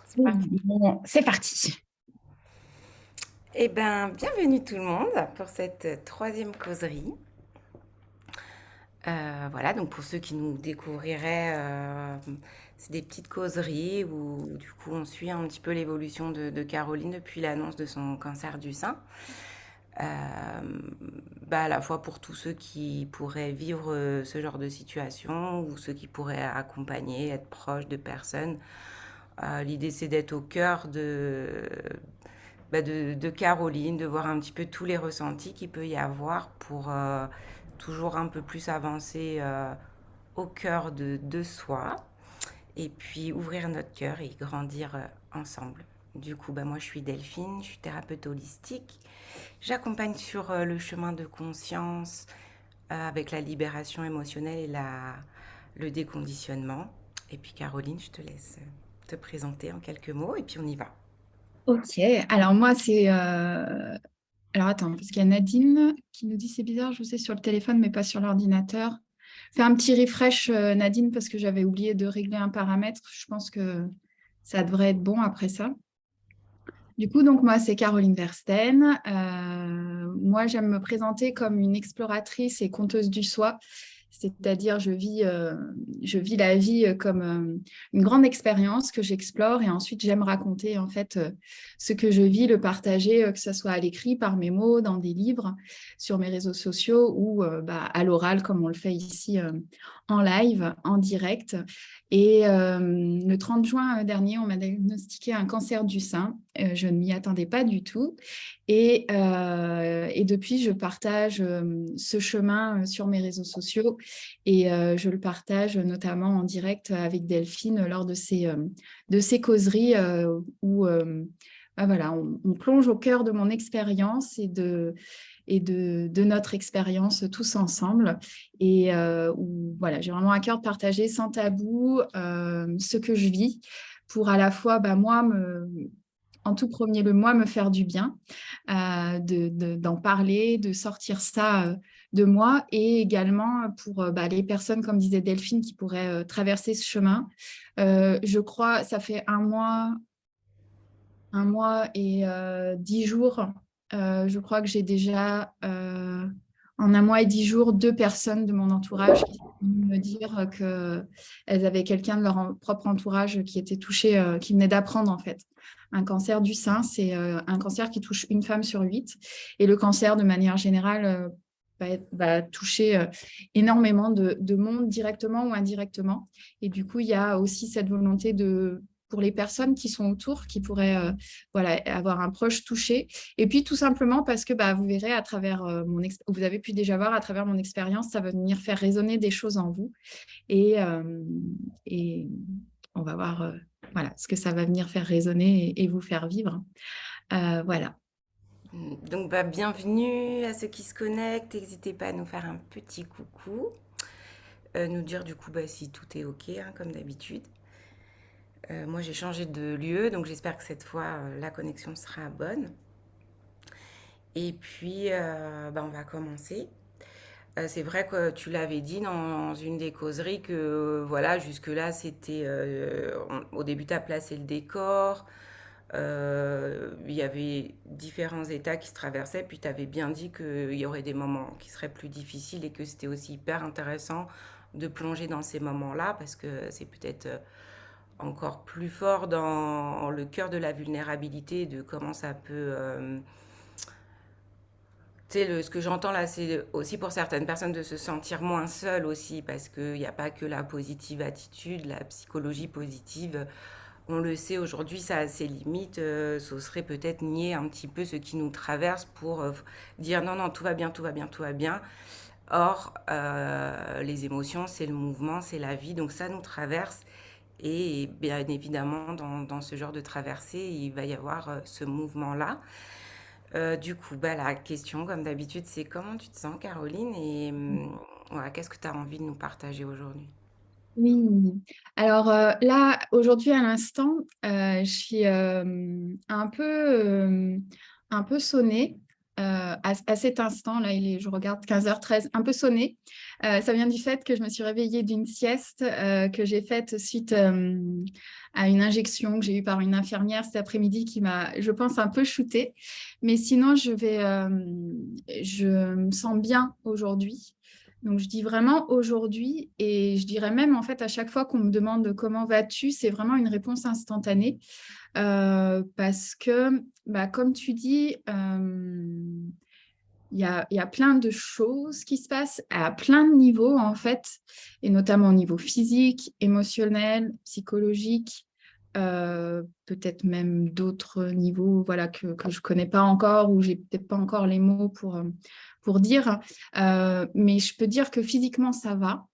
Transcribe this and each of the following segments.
C'est parti. Bon, c'est parti. Eh bien, bienvenue tout le monde pour cette troisième causerie. Voilà, donc pour ceux qui nous découvriraient, c'est des petites causeries où du coup on suit un petit peu l'évolution de Caroline depuis l'annonce de son cancer du sein. Euh, à la fois pour tous ceux qui pourraient vivre ce genre de situation ou ceux qui pourraient accompagner, être proches de personnes. L'idée c'est d'être au cœur de Caroline, de voir un petit peu tous les ressentis qu'il peut y avoir pour toujours un peu plus avancer au cœur de soi et puis ouvrir notre cœur et grandir ensemble. Du coup, moi je suis Delphine, je suis thérapeute holistique. J'accompagne sur le chemin de conscience avec la libération émotionnelle et le déconditionnement. Et puis Caroline, je te laisse te présenter en quelques mots et puis on y va. Ok, alors moi c'est... Alors attends, parce qu'il y a Nadine qui nous dit c'est bizarre, je vous ai sur le téléphone mais pas sur l'ordinateur. Fais un petit refresh Nadine parce que j'avais oublié de régler un paramètre. Je pense que ça devrait être bon après ça. Du coup, donc moi c'est Caroline Versten. Moi j'aime me présenter comme une exploratrice et conteuse du soi. C'est-à-dire, je vis la vie comme une grande expérience que j'explore et ensuite j'aime raconter en fait ce que je vis, le partager, que ce soit à l'écrit, par mes mots, dans des livres, sur mes réseaux sociaux ou à l'oral comme on le fait ici en live, en direct. Et le 30 juin dernier, on m'a diagnostiqué un cancer du sein. Je ne m'y attendais pas du tout. Et depuis, je partage ce chemin sur mes réseaux sociaux et je le partage notamment en direct avec Delphine lors de ces causeries où voilà, on plonge au cœur de mon expérience et de notre expérience tous ensemble. Et où voilà, j'ai vraiment à cœur de partager sans tabou ce que je vis pour à la fois en tout premier le moi me faire du bien, d'en parler, de sortir ça de moi et également pour les personnes, comme disait Delphine, qui pourraient traverser ce chemin. Je crois, ça fait un mois et 10 jours. Je crois que j'ai déjà, en un mois et 10 jours, 2 personnes de mon entourage qui sont venues me dire qu'elles avaient quelqu'un de leur propre entourage qui était touché, qui venait d'apprendre en fait. Un cancer du sein, c'est un cancer qui touche une femme sur 8. Et le cancer, de manière générale, va toucher énormément de monde, directement ou indirectement. Et du coup, il y a aussi cette volonté pour les personnes qui sont autour, qui pourraient voilà, avoir un proche touché. Et puis tout simplement parce que vous verrez à travers vous avez pu déjà voir à travers mon expérience, ça va venir faire résonner des choses en vous. Et on va voir voilà, ce que ça va venir faire résonner et vous faire vivre. Voilà. Donc, bienvenue à ceux qui se connectent. N'hésitez pas à nous faire un petit coucou. Nous dire du coup si tout est OK, hein, comme d'habitude. Moi, j'ai changé de lieu, donc j'espère que cette fois, la connexion sera bonne. Et puis, on va commencer. C'est vrai que tu l'avais dit dans une des causeries que voilà, jusque-là, c'était au début, tu as placé le décor. Il y avait différents états qui se traversaient, puis tu avais bien dit qu'il y aurait des moments qui seraient plus difficiles et que c'était aussi hyper intéressant de plonger dans ces moments-là parce que c'est peut-être encore plus fort dans le cœur de la vulnérabilité, de comment ça peut tu sais, ce que j'entends là, c'est aussi pour certaines personnes de se sentir moins seule aussi, parce qu'il n'y a pas que la positive attitude, la psychologie positive. On le sait aujourd'hui, ça a ses limites. Ce serait peut-être nier un petit peu ce qui nous traverse pour dire non, non, tout va bien, tout va bien, tout va bien. Or, les émotions, c'est le mouvement, c'est la vie, donc ça nous traverse. Et bien évidemment, dans ce genre de traversée, il va y avoir ce mouvement-là. Du coup, la question, comme d'habitude, c'est comment tu te sens, Caroline, et voilà, qu'est-ce que tu as envie de nous partager aujourd'hui? Oui. Alors là, aujourd'hui, à l'instant, je suis un peu sonnée. à cet instant-là, je regarde 15h13, un peu sonné. Ça vient du fait que je me suis réveillée d'une sieste que j'ai faite suite à une injection que j'ai eue par une infirmière cet après-midi qui m'a, je pense, un peu shootée. Mais sinon, je me sens bien aujourd'hui. Donc, je dis vraiment aujourd'hui, et je dirais même, en fait, à chaque fois qu'on me demande comment vas-tu, c'est vraiment une réponse instantanée. Parce que, bah, comme tu dis, il y a plein de choses qui se passent à plein de niveaux, en fait, et notamment au niveau physique, émotionnel, psychologique, peut-être même d'autres niveaux voilà, que je ne connais pas encore ou j'ai peut-être pas encore les mots pour dire. Mais je peux dire que physiquement, ça va.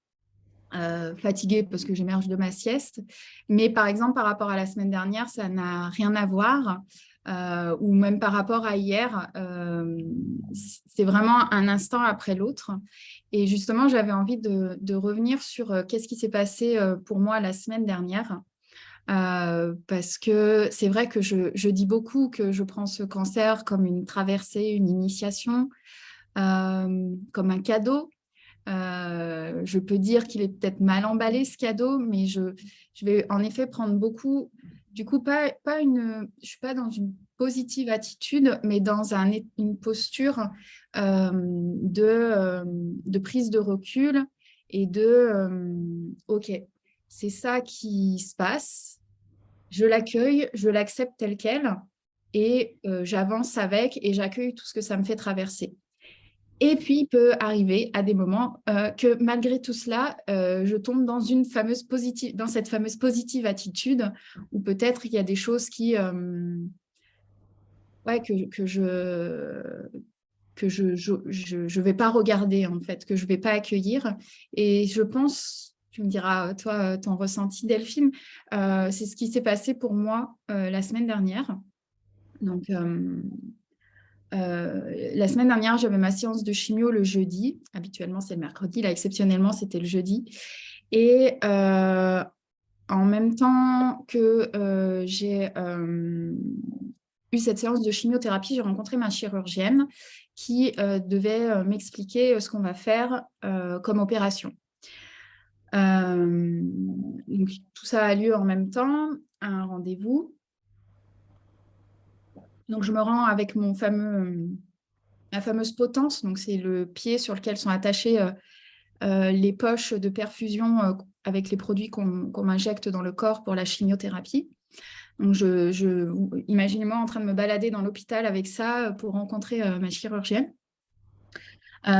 Fatiguée parce que j'émerge de ma sieste. Mais par exemple, par rapport à la semaine dernière, ça n'a rien à voir. Ou même par rapport à hier, c'est vraiment un instant après l'autre. Et justement, j'avais envie de revenir sur qu'est-ce qui s'est passé pour moi la semaine dernière. Parce que c'est vrai que je dis beaucoup que je prends ce cancer comme une traversée, une initiation, comme un cadeau. Je peux dire qu'il est peut-être mal emballé ce cadeau, mais je vais en effet prendre beaucoup. Du coup, je ne suis pas dans une positive attitude, mais dans une posture de prise de recul et OK, c'est ça qui se passe, je l'accueille, je l'accepte tel quel et j'avance avec et j'accueille tout ce que ça me fait traverser. Et puis, il peut arriver à des moments que malgré tout cela, je tombe dans dans cette fameuse positive attitude où peut-être il y a des choses ouais, que je vais pas regarder, en fait, que je vais pas accueillir. Et je pense, tu me diras, toi, ton ressenti, Delphine, c'est ce qui s'est passé pour moi la semaine dernière. Donc, la semaine dernière, j'avais ma séance de chimio le jeudi. Habituellement, c'est le mercredi. Là, exceptionnellement, c'était le jeudi. Et en même temps que j'ai eu cette séance de chimiothérapie, j'ai rencontré ma chirurgienne qui devait m'expliquer ce qu'on va faire comme opération. Donc, tout ça a lieu en même temps, un rendez-vous. Donc, je me rends avec ma fameuse potence, donc c'est le pied sur lequel sont attachées les poches de perfusion avec les produits qu'on m'injecte dans le corps pour la chimiothérapie. Donc, imaginez-moi en train de me balader dans l'hôpital avec ça pour rencontrer ma chirurgienne. Donc,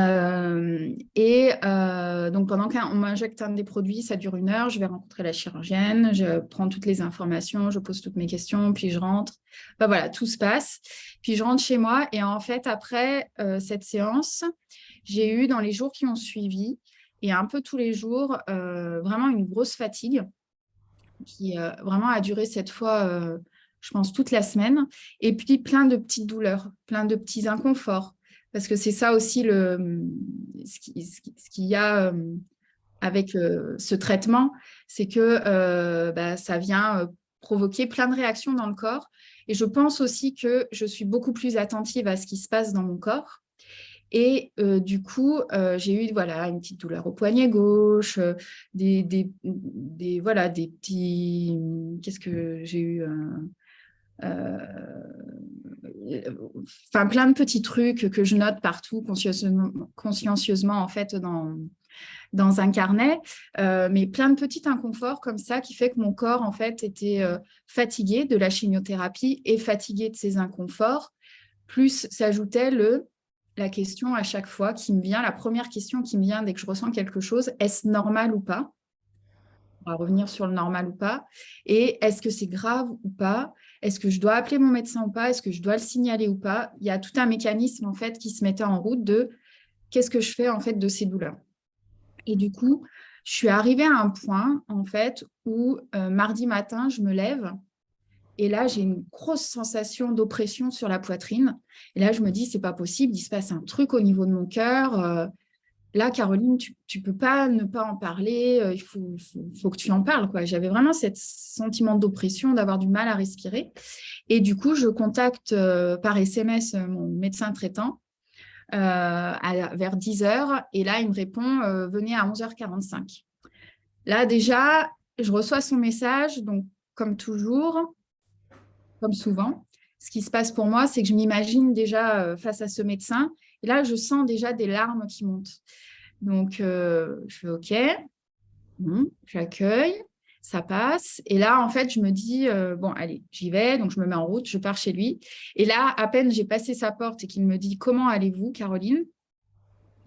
pendant qu'on m'injecte un des produits, ça dure 1 heure, je vais rencontrer la chirurgienne, je prends toutes les informations, je pose toutes mes questions, puis je rentre. Enfin, voilà, tout se passe. Puis je rentre chez moi et en fait, après cette séance, j'ai eu dans les jours qui ont suivi et un peu tous les jours, vraiment une grosse fatigue qui vraiment a duré cette fois, je pense, toute la semaine. Et puis plein de petites douleurs, plein de petits inconforts. Parce que c'est ça aussi ce qu'il y a avec ce traitement, c'est que ça vient provoquer plein de réactions dans le corps. Et je pense aussi que je suis beaucoup plus attentive à ce qui se passe dans mon corps. Et du coup, j'ai eu voilà, une petite douleur au poignet gauche, voilà, des petits... Qu'est-ce que j'ai eu enfin, plein de petits trucs que je note partout consciencieusement en fait, dans un carnet, mais plein de petits inconforts comme ça qui fait que mon corps, en fait, était fatigué de la chimiothérapie et fatigué de ces inconforts. Plus s'ajoutait la question à chaque fois qui me vient, la première question qui me vient dès que je ressens quelque chose, est-ce normal ou pas? On va revenir sur le normal ou pas. Et est-ce que c'est grave ou pas? Est-ce que je dois appeler mon médecin ou pas? Est-ce que je dois le signaler ou pas? Il y a tout un mécanisme en fait qui se mettait en route de qu'est-ce que je fais en fait de ces douleurs. Et du coup, je suis arrivée à un point en fait où mardi matin, je me lève et là, j'ai une grosse sensation d'oppression sur la poitrine. Et là, je me dis, c'est pas possible, il se passe un truc au niveau de mon cœur. là, Caroline, tu peux pas ne pas en parler, faut que tu en parles, quoi. J'avais vraiment ce sentiment d'oppression, d'avoir du mal à respirer. Et du coup, je contacte par SMS mon médecin traitant vers 10h. Et là, il me répond, venez à 11h45. Là, déjà, je reçois son message. Donc, comme toujours, comme souvent, ce qui se passe pour moi, c'est que je m'imagine déjà face à ce médecin. Et là, je sens déjà des larmes qui montent. Donc, je fais OK, j'accueille, ça passe. Et là, en fait, je me dis, bon, allez, j'y vais. Donc, je me mets en route, je pars chez lui. Et là, à peine j'ai passé sa porte et qu'il me dit, comment allez-vous, Caroline?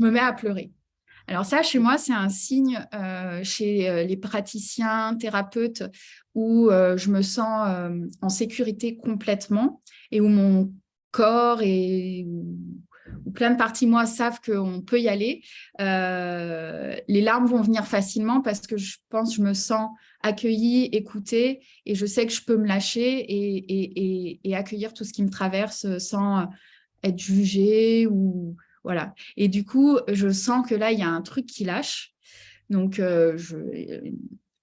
Je me mets à pleurer. Alors ça, chez moi, c'est un signe chez les praticiens, thérapeutes, où je me sens en sécurité complètement et où mon corps et où plein de parties de moi savent qu'on peut y aller. Les larmes vont venir facilement parce que je pense, je me sens accueillie, écoutée et je sais que je peux me lâcher et accueillir tout ce qui me traverse sans être jugée ou voilà. Et du coup, je sens que là, il y a un truc qui lâche. Donc,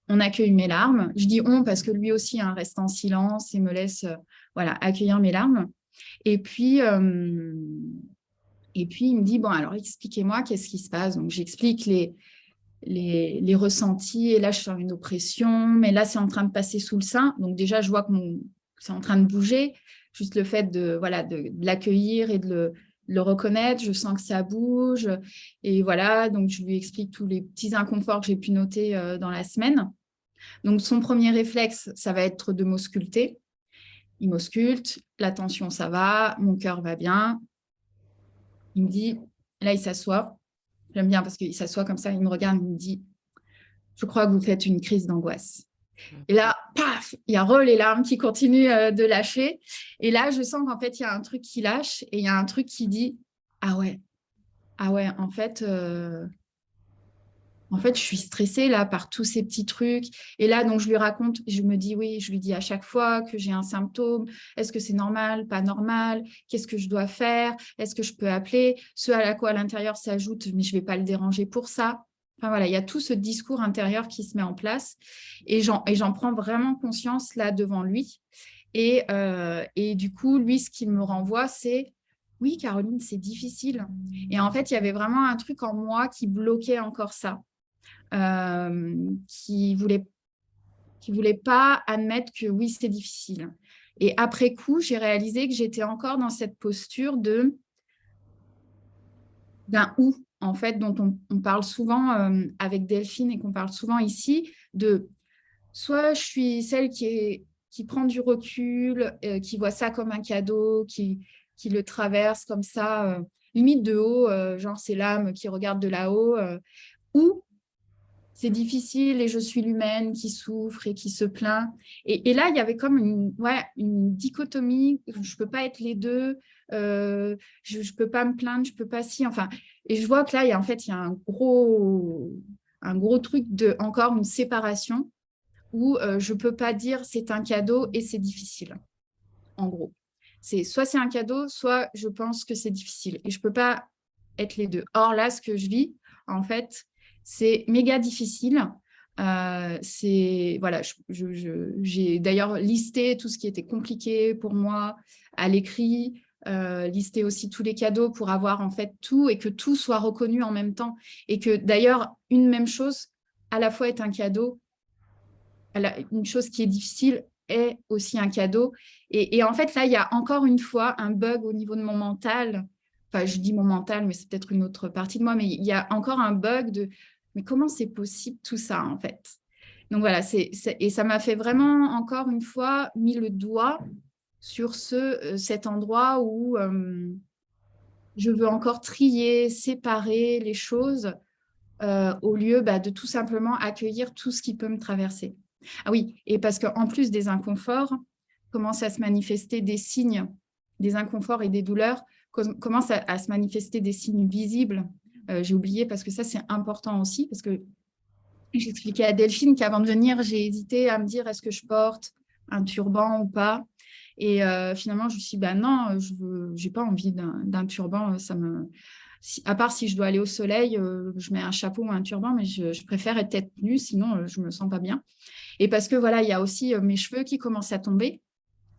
on accueille mes larmes. Je dis on parce que lui aussi reste en silence et me laisse voilà, accueillir mes larmes. Et puis, il me dit, bon, alors expliquez-moi qu'est-ce qui se passe. Donc, j'explique les ressentis. Et là, je sens une oppression. Mais là, c'est en train de passer sous le sein. Donc, déjà, je vois que c'est en train de bouger. Juste le fait voilà, de l'accueillir et de le reconnaître, je sens que ça bouge. Et voilà, donc je lui explique tous les petits inconforts que j'ai pu noter dans la semaine. Donc, son premier réflexe, ça va être de m'ausculter. Il m'ausculte, la tension, ça va, mon cœur va bien. Il me dit, là, il s'assoit. J'aime bien parce qu'il s'assoit comme ça, il me regarde, il me dit, je crois que vous faites une crise d'angoisse. Et là, paf, il y a les larmes qui continuent de lâcher. Et là, je sens qu'en fait, il y a un truc qui lâche et il y a un truc qui dit, ah ouais, en fait, je suis stressée là par tous ces petits trucs. Et là, donc, je lui raconte, je me dis oui, je lui dis à chaque fois que j'ai un symptôme. Est-ce que c'est normal, pas normal? Qu'est-ce que je dois faire? Est-ce que je peux appeler? Ce à quoi à l'intérieur s'ajoute, mais je ne vais pas le déranger pour ça. Enfin voilà, il y a tout ce discours intérieur qui se met en place. Et j'en prends vraiment conscience là devant lui. Et du coup, lui, ce qu'il me renvoie, c'est oui, Caroline, c'est difficile. Et en fait, il y avait vraiment un truc en moi qui bloquait encore ça qui voulait pas admettre que oui, c'est difficile. Et après coup, j'ai réalisé que j'étais encore dans cette posture d'un ou, en fait, dont on parle souvent avec Delphine et qu'on parle souvent ici, de soit je suis celle qui prend du recul, qui voit ça comme un cadeau, qui le traverse comme ça, limite de haut, genre c'est l'âme qui regarde de là-haut, ou c'est difficile et je suis l'humaine qui souffre et qui se plaint. Et là, il y avait comme une dichotomie. Je ne peux pas être les deux. Je ne peux pas me plaindre, je ne peux pas si. Enfin, et je vois que là, il y a un gros truc de encore une séparation où je ne peux pas dire c'est un cadeau et c'est difficile, en gros. Soit c'est un cadeau, soit je pense que c'est difficile. Et je ne peux pas être les deux. Or, là, ce que je vis, en fait, c'est méga difficile. Voilà, j'ai d'ailleurs listé tout ce qui était compliqué pour moi à l'écrit, listé aussi tous les cadeaux pour avoir en fait tout et que tout soit reconnu en même temps. Et que d'ailleurs, une même chose à la fois est un cadeau, une chose qui est difficile est aussi un cadeau. Et en fait, là, il y a encore une fois un bug au niveau de mon mental. Enfin, je dis mon mental, mais c'est peut-être une autre partie de moi, mais il y a encore un bug de mais comment c'est possible tout ça, en fait? Donc voilà, et ça m'a fait vraiment, encore une fois, mis le doigt sur cet endroit où je veux encore trier, séparer les choses au lieu de tout simplement accueillir tout ce qui peut me traverser. Ah oui, et parce qu'en plus des inconforts, commencent à se manifester des signes, des inconforts et des douleurs, commencent à se manifester des signes visibles. J'ai oublié parce que ça, c'est important aussi, parce que j'expliquais à Delphine qu'avant de venir, j'ai hésité à me dire est-ce que je porte un turban ou pas. Et finalement, je me suis dit, bah non, je n'ai pas envie d'un turban, À part si je dois aller au soleil, je mets un chapeau ou un turban, mais je préfère être tête nue, sinon je me sens pas bien. Et parce que voilà, il y a aussi mes cheveux qui commencent à tomber.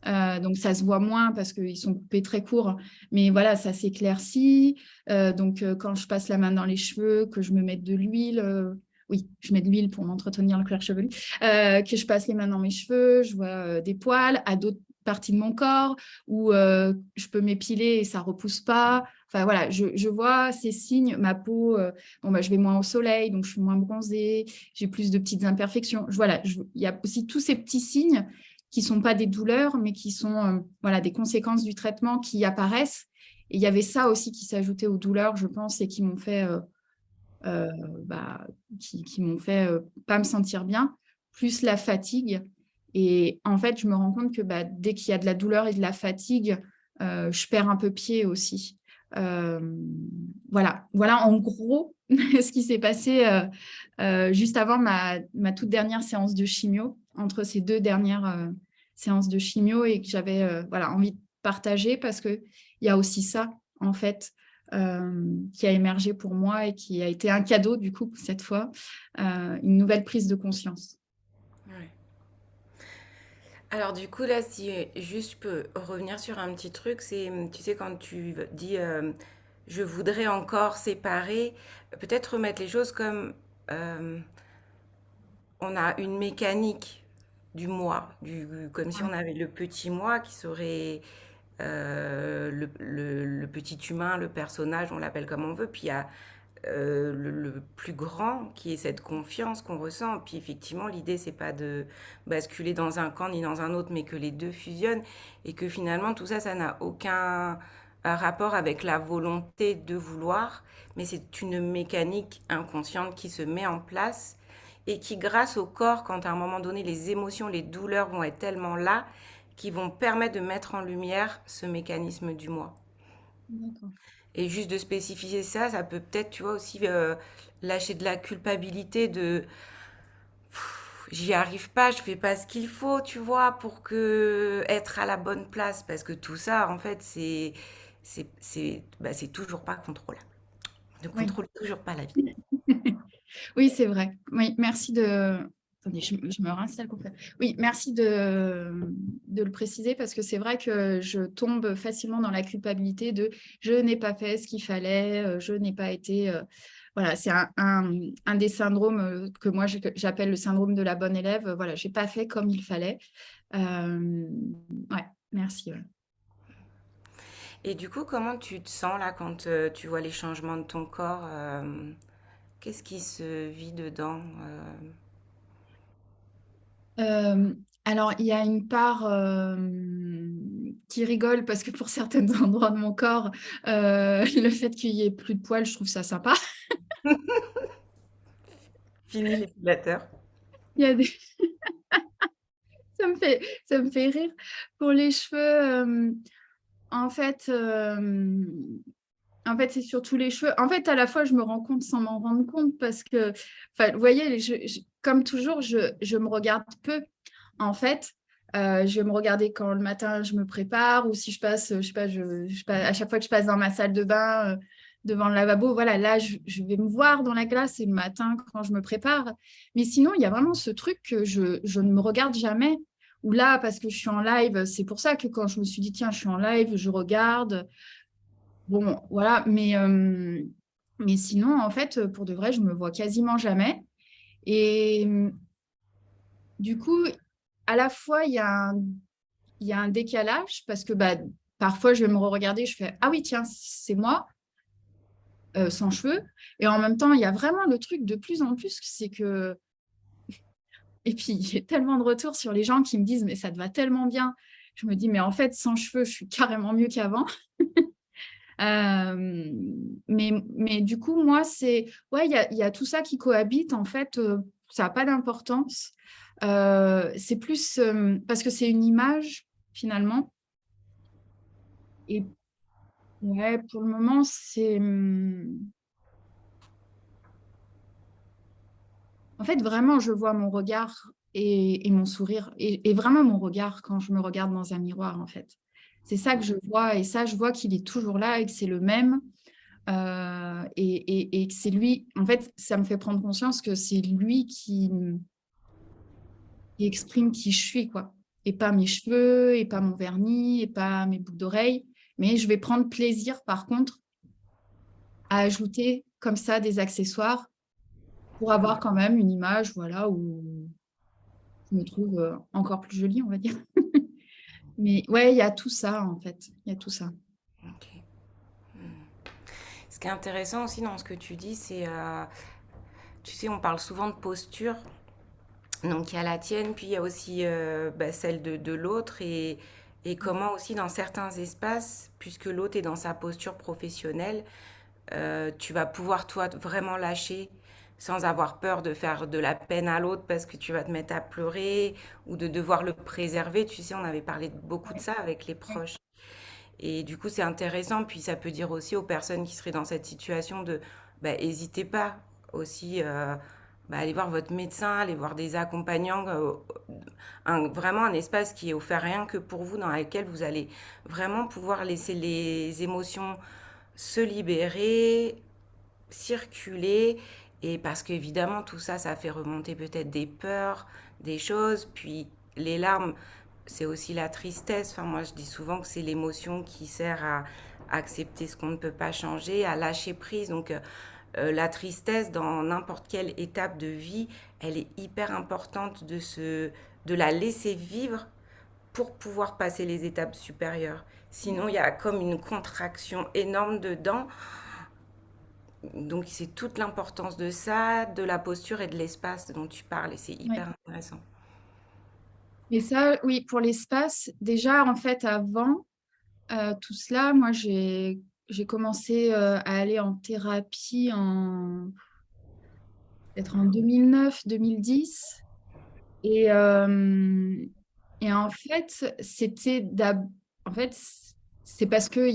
Donc ça se voit moins parce qu'ils sont coupés très courts, mais voilà, ça s'éclaircit. Donc quand je passe la main dans les cheveux, que je me mette de l'huile, oui, je mets de l'huile pour m'entretenir le cuir chevelu, que je passe les mains dans mes cheveux, je vois des poils à d'autres parties de mon corps où je peux m'épiler et ça repousse pas. Enfin voilà, je vois ces signes, ma peau, bon, bah, je vais moins au soleil, donc je suis moins bronzée, j'ai plus de petites imperfections. Voilà, il y a aussi tous ces petits signes qui ne sont pas des douleurs, mais qui sont voilà, des conséquences du traitement qui apparaissent. Et il y avait ça aussi qui s'ajoutait aux douleurs, je pense, et qui m'ont fait, euh, bah, qui m'ont fait pas me sentir bien, plus la fatigue. Et en fait, je me rends compte que bah, dès qu'il y a de la douleur et de la fatigue, je perds un peu pied aussi. Euh, voilà en gros ce qui s'est passé juste avant ma toute dernière séance de chimio, entre ces deux dernières séances de chimio, et que j'avais voilà, envie de partager parce qu'il y a aussi ça, en fait, qui a émergé pour moi et qui a été un cadeau, du coup, cette fois, une nouvelle prise de conscience. Ouais. Alors du coup, là, si juste je peux revenir sur un petit truc, c'est, tu sais, quand tu dis je voudrais encore séparer, peut-être remettre les choses comme euh, on a une mécanique du moi, comme si Ouais. on avait le petit moi qui serait le petit humain, le personnage, on l'appelle comme on veut, puis il y a le plus grand qui est cette confiance qu'on ressent. Puis effectivement, l'idée, c'est pas de basculer dans un camp ni dans un autre, mais que les deux fusionnent et que finalement, tout ça, ça n'a aucun rapport avec la volonté de vouloir, mais c'est une mécanique inconsciente qui se met en place et qui, grâce au corps, quand à un moment donné, les émotions, les douleurs vont être tellement là, qui vont permettre de mettre en lumière ce mécanisme du moi. D'accord. Et juste de spécifier ça, ça peut peut-être, tu vois, aussi lâcher de la culpabilité de j'y arrive pas, je fais pas ce qu'il faut, tu vois, pour que être à la bonne place. Parce que tout ça, en fait, c'est toujours pas contrôlable. Ne Oui. contrôle toujours pas la vie. Oui, c'est vrai. Oui, merci de. Attendez, je me réinstalle complètement. Oui, merci de le préciser parce que c'est vrai que je tombe facilement dans la culpabilité de je n'ai pas fait ce qu'il fallait, je n'ai pas été. Voilà, c'est un des syndromes que moi j'appelle le syndrome de la bonne élève. Voilà, j'ai pas fait comme il fallait. Ouais, merci. Ouais. Et du coup, comment tu te sens là quand tu vois les changements de ton corps qu'est-ce qui se vit dedans Euh, alors, il y a une part qui rigole parce que pour certains endroits de mon corps, le fait qu'il y ait plus de poils, je trouve ça sympa. Fini l'épilateur. Il y a des... ça me fait rire. Pour les cheveux, en fait, en fait, c'est surtout les cheveux. En fait, à la fois, je me rends compte sans m'en rendre compte parce que, enfin, vous voyez, comme toujours, je me regarde peu. En fait, je vais me regarder quand le matin je me prépare ou si je passe, je sais pas, à chaque fois que je passe dans ma salle de bain, devant le lavabo, voilà, là, je vais me voir dans la glace et le matin quand je me prépare. Mais sinon, il y a vraiment ce truc que je ne me regarde jamais. Ou là, parce que je suis en live, c'est pour ça que quand je me suis dit, tiens, je suis en live, je regarde. Bon, voilà, mais sinon, en fait, pour de vrai, je me vois quasiment jamais. Et du coup, à la fois, il y a un décalage parce que bah, parfois, je vais me regarder, je fais, ah oui, tiens, c'est moi, sans cheveux. Et en même temps, il y a vraiment le truc de plus en plus, c'est que, et puis, il y a tellement de retours sur les gens qui me disent, mais ça te va tellement bien. Je me dis, mais en fait, sans cheveux, je suis carrément mieux qu'avant. Euh, mais du coup, moi, c'est ouais, il y a tout ça qui cohabite. En fait, ça n'a pas d'importance. C'est plus parce que c'est une image finalement. Et ouais, pour le moment, c'est en fait vraiment, je vois mon regard et mon sourire et vraiment mon regard quand je me regarde dans un miroir. En fait, c'est ça que je vois et ça, je vois qu'il est toujours là et que c'est le même. et que c'est lui, en fait, ça me fait prendre conscience que c'est lui qui exprime qui je suis, quoi. Et pas mes cheveux, et pas mon vernis, et pas mes boucles d'oreilles. Mais je vais prendre plaisir, par contre, à ajouter comme ça des accessoires pour avoir quand même une image, voilà, où je me trouve encore plus jolie, on va dire. Mais ouais, il y a tout ça, en fait. Il y a tout ça. Ok. Ce qui est intéressant aussi dans ce que tu dis, c'est, tu sais, on parle souvent de posture. Donc il y a la tienne, puis il y a aussi celle de l'autre, et comment aussi dans certains espaces, puisque l'autre est dans sa posture professionnelle, tu vas pouvoir toi vraiment lâcher sans avoir peur de faire de la peine à l'autre parce que tu vas te mettre à pleurer ou de devoir le préserver. Tu sais, on avait parlé beaucoup de ça avec les Ouais. proches. Et du coup, c'est intéressant. Puis ça peut dire aussi aux personnes qui seraient dans cette situation de, hésitez pas aussi, aller voir votre médecin, aller voir des accompagnants, vraiment un espace qui est offert rien que pour vous, dans lequel vous allez vraiment pouvoir laisser les émotions se libérer, circuler. Et parce qu'évidemment, tout ça, ça fait remonter peut-être des peurs, des choses. Puis les larmes, c'est aussi la tristesse. Enfin, moi, je dis souvent que c'est l'émotion qui sert à accepter ce qu'on ne peut pas changer, à lâcher prise. Donc, la tristesse, dans n'importe quelle étape de vie, elle est hyper importante de la laisser vivre pour pouvoir passer les étapes supérieures. Sinon, il y a comme une contraction énorme dedans. Donc, c'est toute l'importance de ça, de la posture et de l'espace dont tu parles, et c'est Ouais. hyper intéressant. Mais ça, oui, pour l'espace, déjà, en fait, avant tout cela, moi, j'ai commencé à aller en thérapie peut-être en 2009-2010. Et, euh, et en fait, en fait, c'est parce que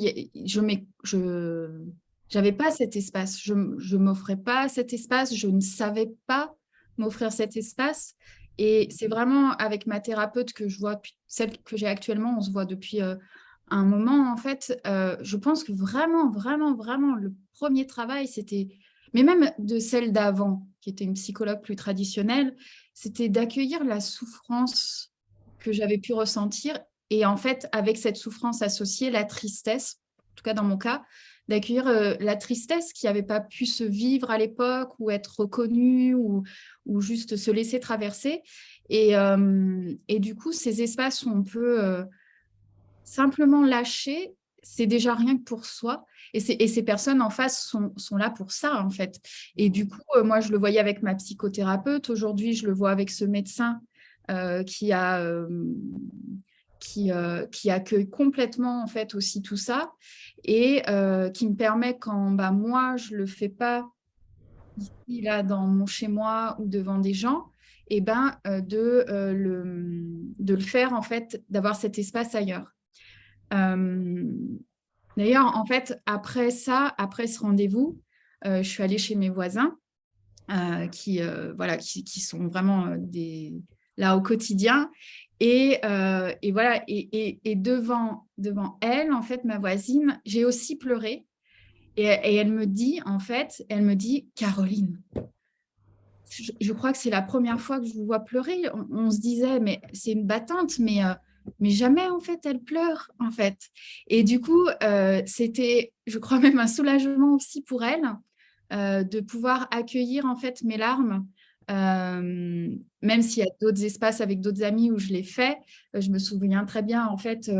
j'avais pas cet espace. Je m'offrais pas cet espace. Je ne savais pas m'offrir cet espace. Et c'est vraiment avec ma thérapeute que je vois, celle que j'ai actuellement, on se voit depuis un moment, en fait. Je pense que vraiment, vraiment, vraiment, le premier travail, c'était, mais même de celle d'avant, qui était une psychologue plus traditionnelle, c'était d'accueillir la souffrance que j'avais pu ressentir et en fait, avec cette souffrance associée, la tristesse, en tout cas dans mon cas, d'accueillir la tristesse qui n'avait pas pu se vivre à l'époque ou être reconnue ou juste se laisser traverser. Et du coup, ces espaces où on peut simplement lâcher, c'est déjà rien que pour soi. Et ces personnes en face sont là pour ça, en fait. Et du coup, moi, je le voyais avec ma psychothérapeute. Aujourd'hui, je le vois avec ce médecin qui qui accueille complètement, en fait, aussi tout ça et qui me permet, quand moi, je ne le fais pas ici, là, dans mon chez-moi ou devant des gens, et de le faire, en fait, d'avoir cet espace ailleurs. Euh, D'ailleurs, en fait, après ça, après ce rendez-vous, je suis allée chez mes voisins voilà, qui sont vraiment là au quotidien. Et voilà, et devant elle, en fait, ma voisine, j'ai aussi pleuré. Et elle me dit, en fait, elle me dit, Caroline, je crois que c'est la première fois que je vous vois pleurer. On se disait, mais c'est une battante, mais jamais, en fait, elle pleure, en fait. Et du coup, c'était, je crois, même un soulagement aussi pour elle de pouvoir accueillir, en fait, mes larmes. Même s'il y a d'autres espaces avec d'autres amis où je l'ai fait, je me souviens très bien, en fait,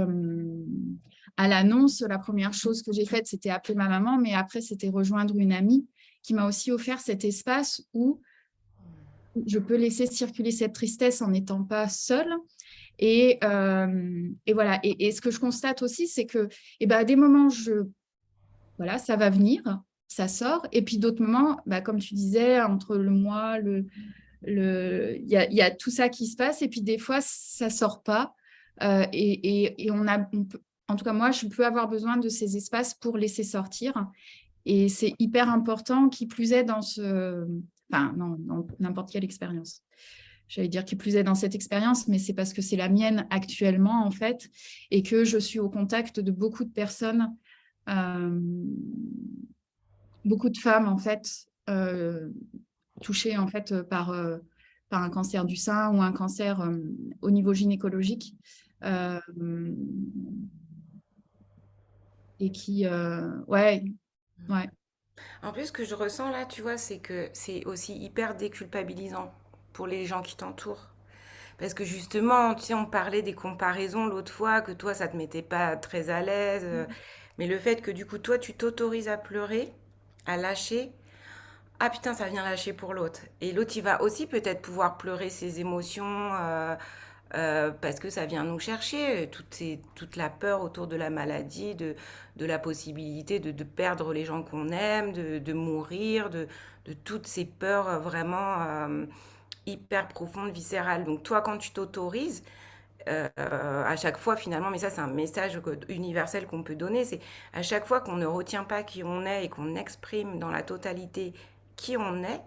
à l'annonce, la première chose que j'ai faite, c'était appeler ma maman, mais après, c'était rejoindre une amie qui m'a aussi offert cet espace où je peux laisser circuler cette tristesse en n'étant pas seule. Et voilà. Et ce que je constate aussi, c'est que à des moments, voilà, ça va venir, ça sort. Et puis d'autres moments, comme tu disais, entre le moi, il y a tout ça qui se passe. Et puis des fois, ça sort pas. Et en tout cas, moi, je peux avoir besoin de ces espaces pour laisser sortir. Et c'est hyper important, qui plus est enfin, dans n'importe quelle expérience. J'allais dire qui plus est dans cette expérience, mais c'est parce que c'est la mienne actuellement, en fait, et que je suis au contact de beaucoup de personnes beaucoup de femmes, en fait, touchées, en fait, par un cancer du sein ou un cancer au niveau gynécologique. euh, et qui, ouais, ouais. En plus, ce que je ressens là, tu vois, c'est que c'est aussi hyper déculpabilisant pour les gens qui t'entourent. Parce que justement, tu sais, on parlait des comparaisons l'autre fois, que toi, ça te mettait pas très à l'aise. Mais le fait que du coup, toi, tu t'autorises à pleurer, à lâcher, ah putain, ça vient lâcher pour l'autre. Et l'autre, il va aussi peut-être pouvoir pleurer ses émotions parce que ça vient nous chercher. Toute la peur autour de la maladie, de la possibilité de perdre les gens qu'on aime, de mourir, de toutes ces peurs vraiment hyper profondes, viscérales. Donc toi, quand tu t'autorises, à chaque fois finalement, mais ça c'est un message universel qu'on peut donner, c'est à chaque fois qu'on ne retient pas qui on est et qu'on exprime dans la totalité qui on est,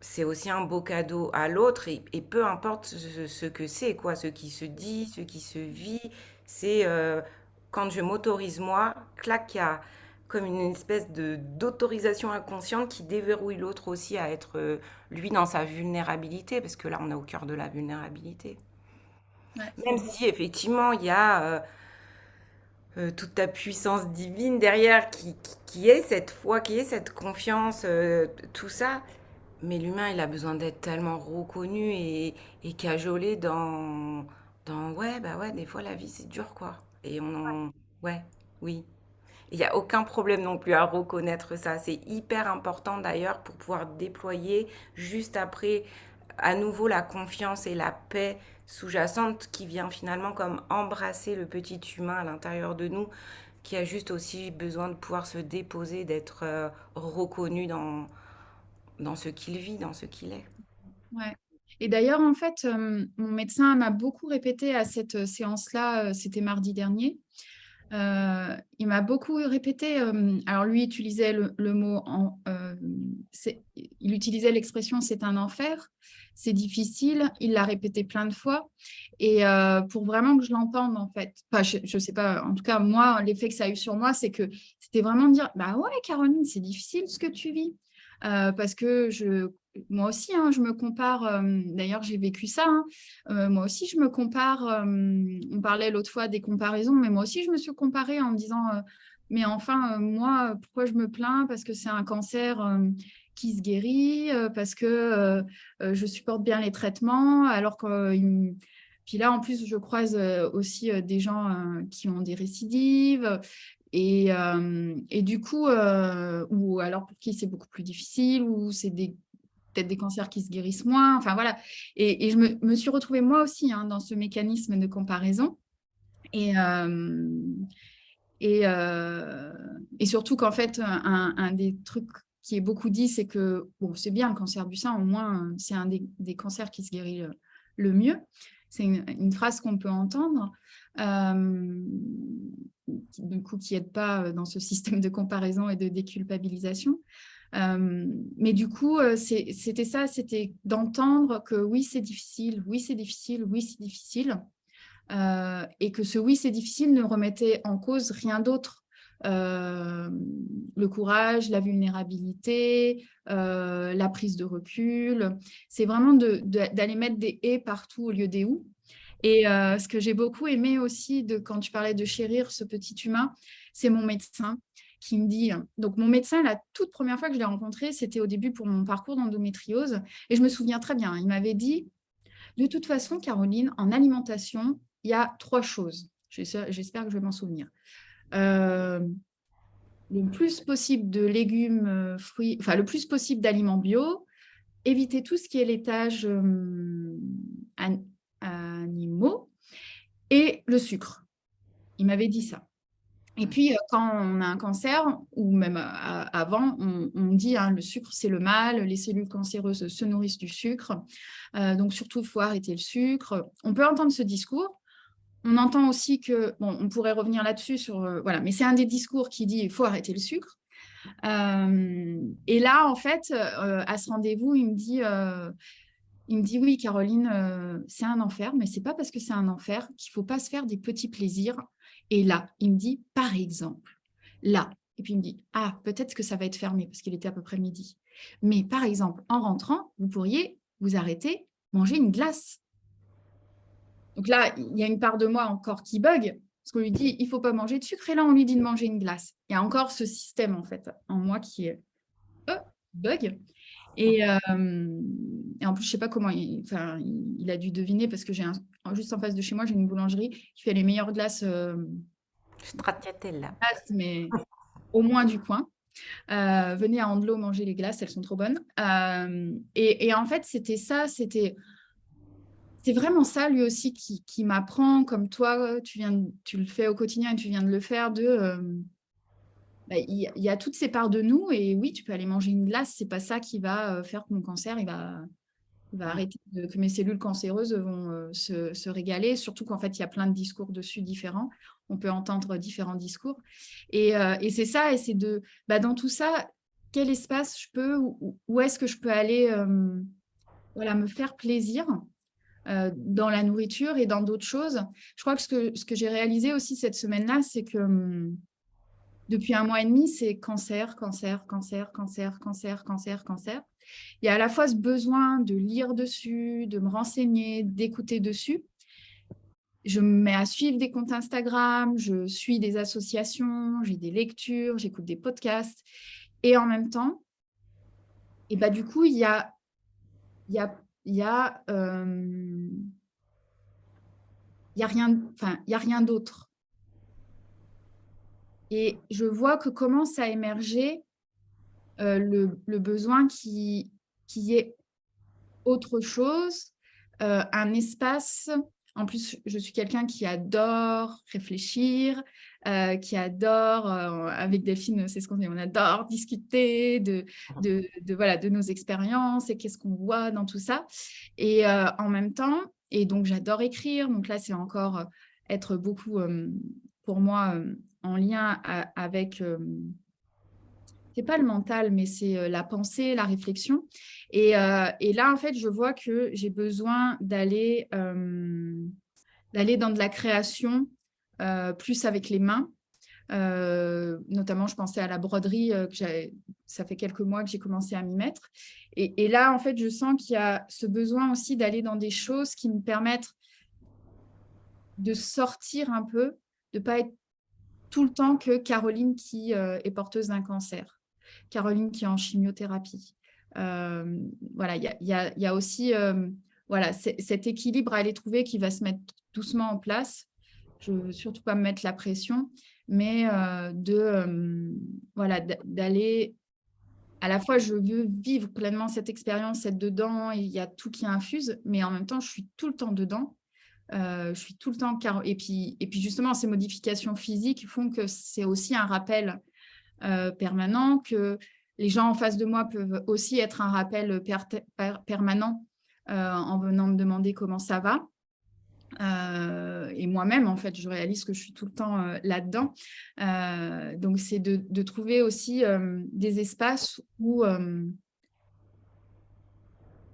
c'est aussi un beau cadeau à l'autre et peu importe ce que c'est, quoi, ce qui se dit, ce qui se vit, c'est quand je m'autorise moi, clac, il y a comme une espèce de d'autorisation inconsciente qui déverrouille l'autre aussi à être lui dans sa vulnérabilité, parce que là on est au cœur de la vulnérabilité. Ouais, c'est Même vrai. si effectivement il y a toute ta puissance divine derrière qui est cette foi, qui est cette confiance, tout ça. Mais l'humain, il a besoin d'être tellement reconnu et cajolé dans ouais, bah ouais, des fois la vie c'est dur quoi. Et ouais, oui. Il n'y a aucun problème non plus à reconnaître ça. C'est hyper important d'ailleurs pour pouvoir déployer juste après à nouveau la confiance et la paix sous-jacente qui vient finalement comme embrasser le petit humain à l'intérieur de nous qui a juste aussi besoin de pouvoir se déposer, d'être reconnu dans ce qu'il vit, dans ce qu'il est. Ouais. Et d'ailleurs, en fait, mon médecin m'a beaucoup répété à cette séance-là, c'était mardi dernier. Il m'a beaucoup répété, alors lui utilisait le mot, il utilisait l'expression c'est un enfer, c'est difficile, il l'a répété plein de fois, et pour vraiment que je l'entende en fait, enfin, je sais pas, en tout cas moi, l'effet que ça a eu sur moi, c'est que c'était vraiment de dire, bah ouais Caroline, c'est difficile ce que tu vis. Parce que moi aussi, hein, je me compare, d'ailleurs j'ai vécu ça, hein. Moi aussi, je me compare. On parlait l'autre fois des comparaisons, mais moi aussi, je me suis comparée en me disant, mais enfin, moi, pourquoi je me plains? Parce que c'est un cancer qui se guérit, parce que je supporte bien les traitements, alors que... Puis là, en plus, je croise aussi des gens qui ont des récidives. Et du coup, ou alors pour qui c'est beaucoup plus difficile, ou c'est peut-être des cancers qui se guérissent moins. Enfin, voilà. Et je me suis retrouvée moi aussi hein, dans ce mécanisme de comparaison. Et, euh, et, et surtout qu'en fait, un des trucs qui est beaucoup dit, c'est que, bon, c'est bien le cancer du sein, au moins, c'est un des cancers qui se guérit le mieux. C'est une phrase qu'on peut entendre, du coup, qui n'aide pas dans ce système de comparaison et de déculpabilisation. Mais du coup, c'était ça, c'était d'entendre que oui, c'est difficile, oui, c'est difficile, oui, c'est difficile. Et que ce oui, c'est difficile ne remettait en cause rien d'autre. Le courage, la vulnérabilité, la prise de recul. C'est vraiment d'aller mettre des et partout au lieu des ou. Et ce que j'ai beaucoup aimé aussi quand tu parlais de chérir ce petit humain, c'est mon médecin qui me dit, donc mon médecin, la toute première fois que je l'ai rencontré, c'était au début pour mon parcours d'endométriose. Et je me souviens très bien, il m'avait dit, de toute façon, Caroline, en alimentation, il y a 3 choses. J'espère que je vais m'en souvenir. Euh, le plus possible de légumes, fruits, enfin le plus possible d'aliments bio, éviter tout ce qui est laitage animaux et le sucre. Il m'avait dit ça. Et puis, quand on a un cancer, ou même avant, on dit hein, le sucre, c'est le mal, les cellules cancéreuses se nourrissent du sucre, donc surtout, il faut arrêter le sucre. On peut entendre ce discours. On entend aussi que, bon, on pourrait revenir là-dessus, voilà, mais c'est un des discours qui dit il faut arrêter le sucre. Et là, en fait, à ce rendez-vous, il me dit oui, Caroline, c'est un enfer, mais c'est pas parce que c'est un enfer qu'il faut pas se faire des petits plaisirs. Et là, il me dit, par exemple, là. Et puis il me dit, ah, peut-être que ça va être fermé parce qu'il était à peu près midi. Mais par exemple, en rentrant, vous pourriez vous arrêter, manger une glace. Donc là, il y a une part de moi encore qui bug, parce qu'on lui dit, il ne faut pas manger de sucre, et là, on lui dit de manger une glace. Il y a encore ce système, en fait, en moi qui bug. Et en plus, je ne sais pas comment, il a dû deviner, parce que juste en face de chez moi, j'ai une boulangerie qui fait les meilleures glaces, Stracciatella. mais au moins du coin. Venez à Andelot manger les glaces, elles sont trop bonnes. Et en fait, c'était ça, c'est vraiment ça, lui aussi, qui m'apprend, comme toi, tu le fais au quotidien et tu viens de le faire, il y a toutes ces parts de nous, et oui, tu peux aller manger une glace, c'est pas ça qui va faire que mon cancer, il va arrêter, que mes cellules cancéreuses vont se régaler, surtout qu'en fait, il y a plein de discours dessus différents. On peut entendre différents discours. Et c'est ça, et c'est dans tout ça, quel espace je peux, où est-ce que je peux aller me faire plaisir dans la nourriture et dans d'autres choses. Je crois que ce que j'ai réalisé aussi cette semaine-là, c'est que depuis 1 mois et demi, c'est cancer, cancer, cancer, cancer, cancer, cancer, cancer. Il y a à la fois ce besoin de lire dessus, de me renseigner, d'écouter dessus. Je me mets à suivre des comptes Instagram, je suis des associations, j'ai des lectures, j'écoute des podcasts. Et en même temps, du coup, il y a, il y a, il y a, il y a rien d'autre. Et je vois que commence à émerger le besoin qui est autre chose, un espace. En plus, je suis quelqu'un qui adore réfléchir, qui adore, avec Delphine, c'est ce qu'on dit, on adore discuter de nos expériences et qu'est-ce qu'on voit dans tout ça. Et en même temps, et donc j'adore écrire, donc là, c'est encore être beaucoup, pour moi, en lien avec c'est pas le mental, mais c'est la pensée, la réflexion. Et là, en fait, je vois que j'ai besoin d'aller dans de la création, plus avec les mains. Notamment, je pensais à la broderie, ça fait quelques mois que j'ai commencé à m'y mettre. Et là, en fait, je sens qu'il y a ce besoin aussi d'aller dans des choses qui me permettent de sortir un peu, de ne pas être tout le temps que Caroline qui est porteuse d'un cancer. Caroline qui est en chimiothérapie. Voilà, il y a aussi cet équilibre à aller trouver qui va se mettre doucement en place. Je ne veux surtout pas me mettre la pression, mais d'aller... À la fois, je veux vivre pleinement cette expérience, être dedans, il y a tout qui infuse, mais en même temps, je suis tout le temps dedans. Je suis tout le temps... Et puis justement, ces modifications physiques font que c'est aussi un rappel permanent, que les gens en face de moi peuvent aussi être un rappel permanent en venant me demander comment ça va. Et moi-même, en fait, je réalise que je suis tout le temps là-dedans. Donc, c'est de trouver aussi des espaces où,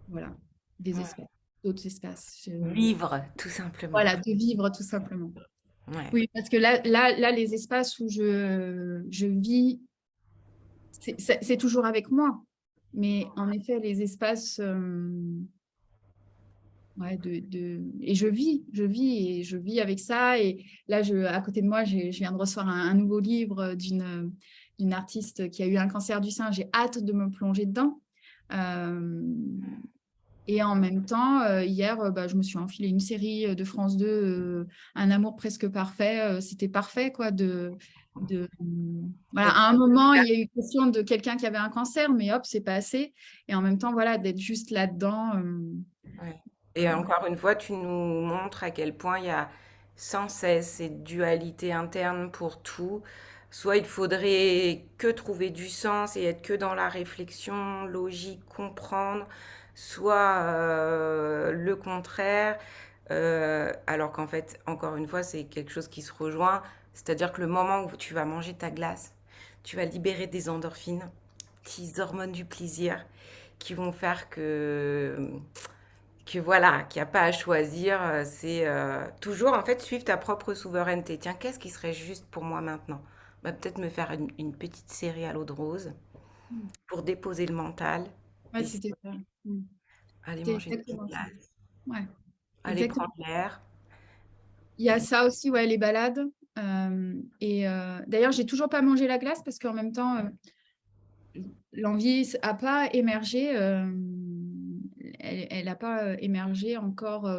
voilà, des espaces, d'autres espaces. Vivre, tout simplement. Voilà, de vivre tout simplement. Ouais. Oui, parce que là, les espaces où je vis, c'est toujours avec moi. Mais en effet, les espaces, et je vis et je vis avec ça. Et là, à côté de moi, je viens de recevoir un nouveau livre d'une artiste qui a eu un cancer du sein. J'ai hâte de me plonger dedans. Et en même temps, hier, je me suis enfilé une série de France 2, Un amour presque parfait. C'était parfait, quoi. Voilà, à un moment, il y a eu question de quelqu'un qui avait un cancer, mais hop, c'est passé. Et en même temps, voilà, d'être juste là-dedans. Ouais. Et encore une fois, tu nous montres à quel point il y a sans cesse cette dualité interne pour tout. Soit il faudrait que trouver du sens et être que dans la réflexion logique, comprendre, soit le contraire. Alors qu'en fait, encore une fois, c'est quelque chose qui se rejoint. C'est-à-dire que le moment où tu vas manger ta glace, tu vas libérer des endorphines, petites hormones du plaisir, qui vont faire que voilà, qu'il n'y a pas à choisir, c'est toujours en fait suivre ta propre souveraineté. Tiens, qu'est-ce qui serait juste pour moi maintenant? Bah, peut-être me faire une petite série à l'eau de rose Mm. pour déposer le mental Ouais, et c'était ça. Mm. aller C'était manger une petite exactement ça. glace, Ouais, aller exactement. prendre l'air. Il y a ça aussi, ouais, les balades. D'ailleurs, j'ai toujours pas mangé la glace parce qu'en même temps, l'envie n'a pas émergé. Elle n'a pas émergé encore.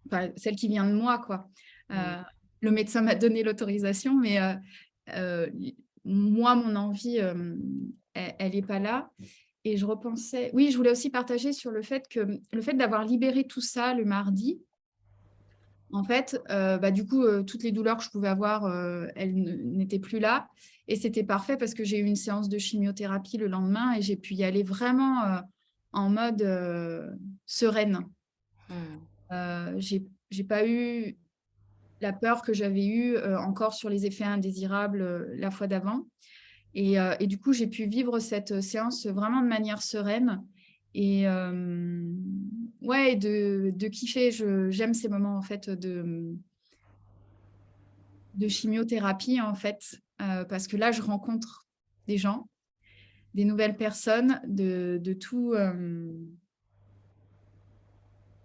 Enfin, celle qui vient de moi, quoi. Mm. Le médecin m'a donné l'autorisation, mais euh, moi, mon envie, elle n'est pas là. Et je repensais, oui, je voulais aussi partager sur le fait d'avoir libéré tout ça le mardi. En fait, du coup, toutes les douleurs que je pouvais avoir, elles n'étaient plus là. Et c'était parfait parce que j'ai eu une séance de chimiothérapie le lendemain et j'ai pu y aller vraiment en mode sereine. Mm. J'ai pas eu la peur que j'avais eue encore sur les effets indésirables la fois d'avant. Et du coup, j'ai pu vivre cette séance vraiment de manière sereine et ouais, de kiffer. J'aime ces moments en fait de chimiothérapie en fait, parce que là, je rencontre des gens, des nouvelles personnes, de tout.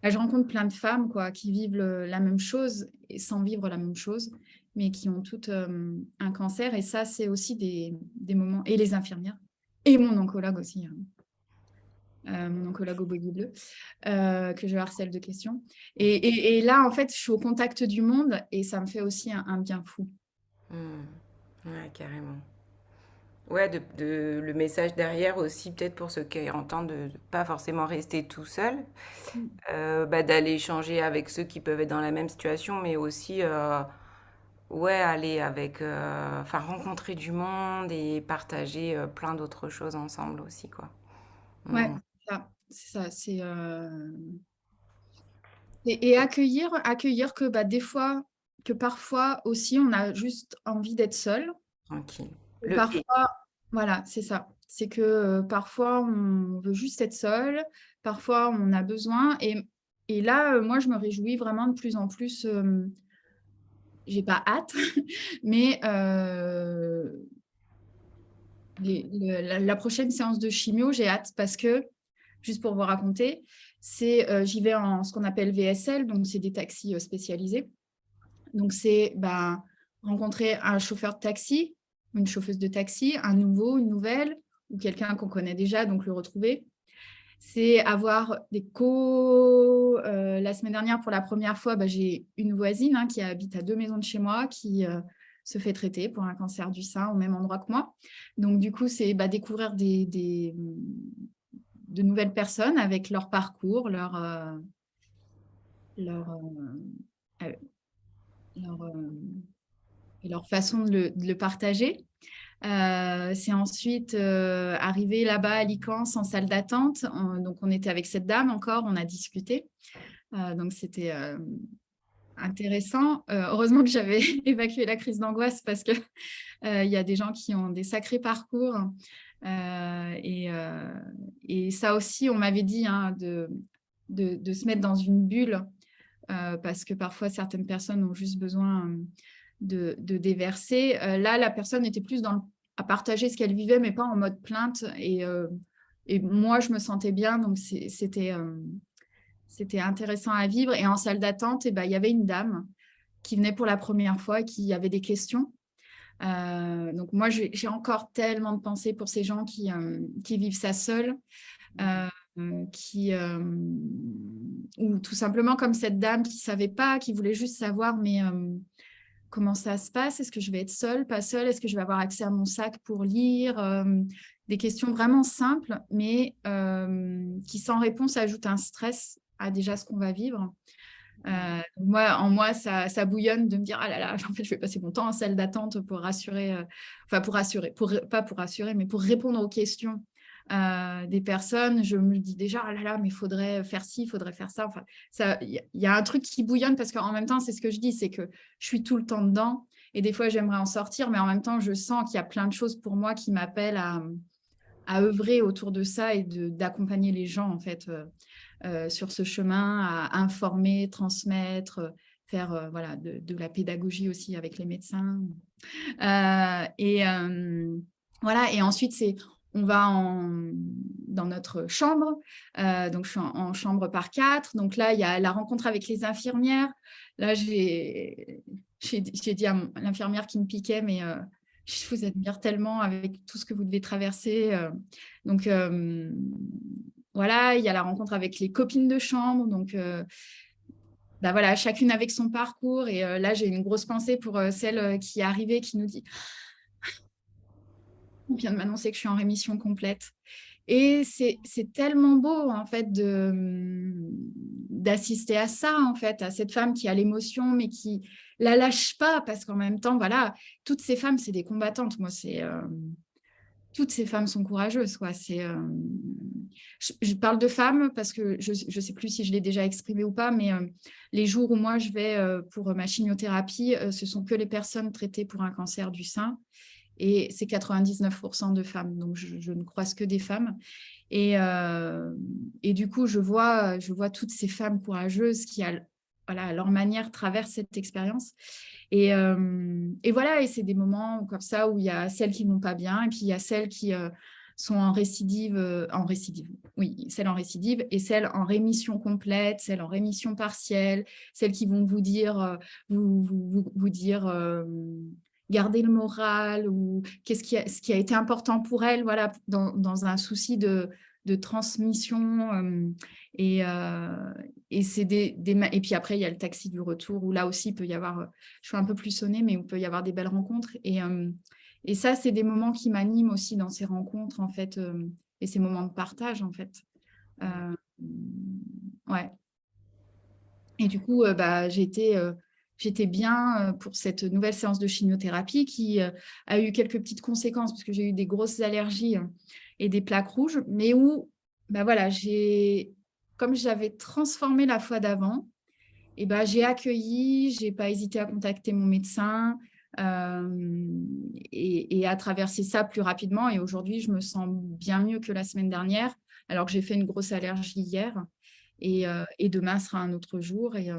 Là, je rencontre plein de femmes quoi, qui vivent la même chose et sans vivre la même chose, mais qui ont toutes un cancer. Et ça, c'est aussi des moments. Et les infirmières. Et mon oncologue aussi, hein. Mon oncologue au body bleu, que je harcèle de questions. Et là, en fait, je suis au contact du monde et ça me fait aussi un bien fou. Mm. Ouais, carrément. Ouais, le message derrière aussi, peut-être pour ceux qui entendent, de pas forcément rester tout seul, bah, d'aller échanger avec ceux qui peuvent être dans la même situation, mais aussi, ouais, aller avec, enfin, rencontrer du monde et partager plein d'autres choses ensemble aussi, quoi. Ouais, Mm. c'est ça. Et accueillir que des fois, que parfois aussi, on a juste envie d'être seul. Tranquille. Et Le et. parfois, voilà, c'est ça. C'est que parfois, on veut juste être seul. Parfois, on a besoin. Et là, moi, je me réjouis vraiment de plus en plus. J'ai pas hâte, mais la prochaine séance de chimio, j'ai hâte parce que, juste pour vous raconter, j'y vais en ce qu'on appelle VSL, donc c'est des taxis spécialisés. Donc c'est rencontrer un chauffeur de taxi, une chauffeuse de taxi, un nouveau, une nouvelle, ou quelqu'un qu'on connaît déjà, donc le retrouver. C'est avoir des la semaine dernière, pour la première fois, j'ai une voisine qui habite à 2 maisons de chez moi, qui se fait traiter pour un cancer du sein au même endroit que moi. Donc, du coup, c'est découvrir de nouvelles personnes avec leur parcours, leur, euh, leur, et leur façon de le partager. C'est ensuite arrivé là-bas à Lycans en salle d'attente. Donc, on était avec cette dame encore, on a discuté. Donc, c'était intéressant. Heureusement que j'avais évacué la crise d'angoisse parce que il y a des gens qui ont des sacrés parcours. Et ça aussi, on m'avait dit de se mettre dans une bulle parce que parfois, certaines personnes ont juste besoin de déverser. Là, la personne était plus à partager ce qu'elle vivait, mais pas en mode plainte. Et moi, je me sentais bien, donc c'était intéressant à vivre. Et en salle d'attente, il y avait une dame qui venait pour la première fois, qui avait des questions. Donc moi, j'ai encore tellement de pensées pour ces gens qui vivent ça seuls, ou tout simplement comme cette dame qui savait pas, qui voulait juste savoir, mais comment ça se passe? Est-ce que je vais être seule, pas seule? Est-ce que je vais avoir accès à mon sac pour lire? Des questions vraiment simples, mais qui sans réponse ajoutent un stress à déjà ce qu'on va vivre. En moi, ça bouillonne de me dire, ah là là, en fait, je vais passer mon temps en salle d'attente pour rassurer, pas pour rassurer, mais pour répondre aux questions des personnes. Je me dis déjà, ah là là, mais il faudrait faire ci, il faudrait faire ça. Enfin, il y a un truc qui bouillonne parce qu'en même temps, c'est ce que je dis, c'est que je suis tout le temps dedans et des fois, j'aimerais en sortir, mais en même temps, je sens qu'il y a plein de choses pour moi qui m'appellent à œuvrer autour de ça et d'accompagner les gens, en fait. Sur ce chemin, à informer, transmettre, faire voilà, de la pédagogie aussi avec les médecins. Voilà, et ensuite, on va dans notre chambre. Donc, je suis en chambre par 4. Donc là, il y a la rencontre avec les infirmières. Là, j'ai dit à l'infirmière qui me piquait, mais je vous admire tellement avec tout ce que vous devez traverser. Donc, voilà, il y a la rencontre avec les copines de chambre. Donc, bah voilà, chacune avec son parcours. Et là, j'ai une grosse pensée pour celle qui est arrivée, qui nous dit on vient de m'annoncer que je suis en rémission complète. Et c'est tellement beau, en fait, d'assister à ça, en fait, à cette femme qui a l'émotion, mais qui la lâche pas, parce qu'en même temps, voilà, toutes ces femmes, c'est des combattantes. Moi, toutes ces femmes sont courageuses, quoi. Je parle de femmes parce que je ne sais plus si je l'ai déjà exprimé ou pas, mais les jours où moi je vais pour ma chimiothérapie, ce sont que les personnes traitées pour un cancer du sein. Et c'est 99% de femmes, donc je ne croise que des femmes. Et du coup, je vois toutes ces femmes courageuses qui, voilà, à leur manière, traversent cette expérience. Et voilà, et c'est des moments comme ça où il y a celles qui ne vont pas bien, et puis il y a celles qui sont en récidive, oui, celles en récidive, et celles en rémission complète, celles en rémission partielle, celles qui vont vous dire, vous dire garder le moral, ou ce qui a été important pour elles, voilà, dans un souci de transmission. Et, c'est et puis après, il y a le taxi du retour, où là aussi, il peut y avoir, je suis un peu plus sonnée, mais il peut y avoir des belles rencontres. Et ça, c'est des moments qui m'animent aussi dans ces rencontres, en fait, et ces moments de partage, en fait. Ouais. Et du coup, bah, j'étais bien pour cette nouvelle séance de chimiothérapie qui a eu quelques petites conséquences, parce que j'ai eu des grosses allergies et des plaques rouges, mais où, bah, voilà, comme j'avais transformé la fois d'avant, et bah, j'ai accueilli, j'ai pas hésité à contacter mon médecin et à traverser ça plus rapidement. Et aujourd'hui, je me sens bien mieux que la semaine dernière, alors que j'ai fait une grosse allergie hier. Et demain sera un autre jour, et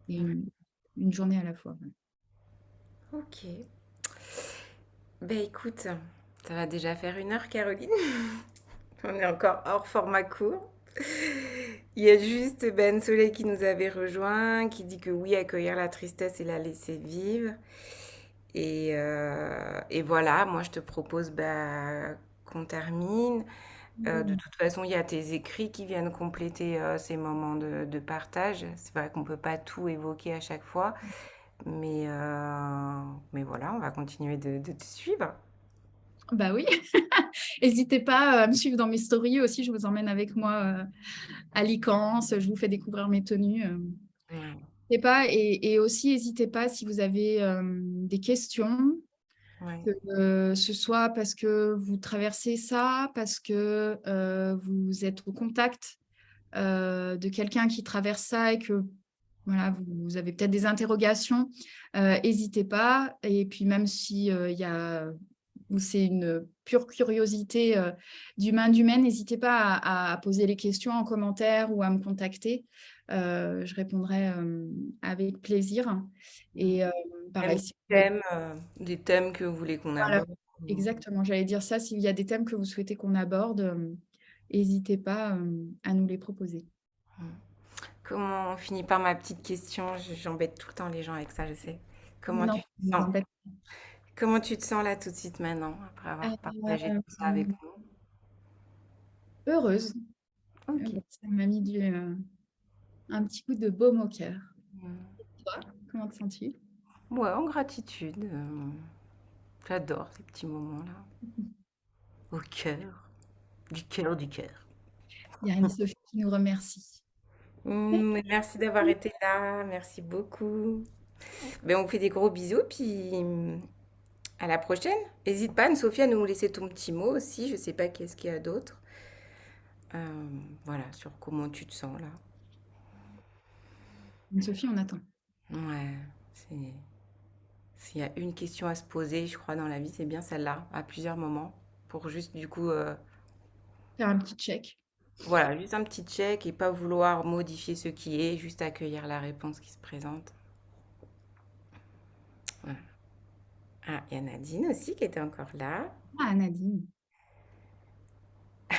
une journée à la fois. Ok. Ben écoute, ça va déjà faire 1 heure, Caroline. On est encore hors format court. Il y a juste Ben Soleil qui nous avait rejoint, qui dit que oui, accueillir la tristesse et la laisser vivre. Et voilà, moi je te propose qu'on termine. De toute façon, il y a tes écrits qui viennent compléter ces moments de partage. C'est vrai qu'on ne peut pas tout évoquer à chaque fois, mais voilà, on va continuer de te suivre. Bah oui, n'hésitez pas à me suivre dans mes stories aussi, je vous emmène avec moi à Licence, je vous fais découvrir mes tenues. Ouais, N'hésitez pas, et aussi n'hésitez pas si vous avez des questions, ouais. que ce soit parce que vous traversez ça, parce que vous êtes au contact de quelqu'un qui traverse ça, et que voilà, vous avez peut-être des interrogations, n'hésitez pas. Et puis même si il y a, ou c'est une pure curiosité d'humaine, n'hésitez pas à poser les questions en commentaire ou à me contacter. Je répondrai avec plaisir. Et Même pareil, si vous avez... des thèmes que vous voulez qu'on Voilà, aborde. exactement, j'allais dire ça. S'il y a des thèmes que vous souhaitez qu'on aborde, n'hésitez pas à nous les proposer. Comment on finit par ma petite question? J'embête tout le temps les gens avec ça, je sais. Comment Non, tu te ne vous sens? embêtez Comment tu te sens là tout de suite maintenant, après pas. avoir partagé tout ça avec nous? Heureuse. Ok. Ça m'a mis un petit coup de baume au cœur. Mm. Toi, comment te sens-tu? Ouais, en gratitude. J'adore ces petits moments-là. Au cœur. Du cœur, du cœur. Il y a Anne-Sophie qui nous remercie. Merci d'avoir été là. Merci beaucoup. Ben, on vous fait des gros bisous, puis à la prochaine. N'hésite pas, Anne-Sophie, à nous laisser ton petit mot aussi. Je sais pas qu'est-ce qu'il y a d'autre. Voilà, sur comment tu te sens là. Anne-Sophie, on attend. Ouais, c'est... S'il y a une question à se poser, je crois, dans la vie, c'est bien celle-là, à plusieurs moments, pour juste, du coup, Faire un petit check. Voilà, juste un petit check et pas vouloir modifier ce qui est, juste accueillir la réponse qui se présente. Voilà. Ah, il y a Nadine aussi qui était encore là. Ah, Nadine.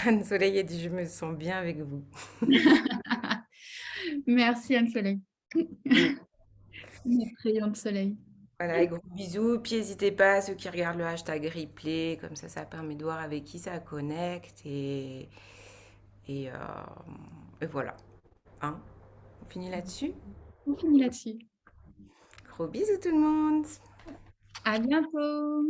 Anne Soleil a dit: «Je me sens bien avec vous». Merci Anne-Soleil. Mm. Notre rayon de soleil. Voilà, et gros bisous. Puis n'hésitez pas, ceux qui regardent le hashtag replay, comme ça permet de voir avec qui ça connecte. Et, et voilà. Hein, on finit là-dessus. On finit là-dessus. Gros bisous tout le monde. À bientôt.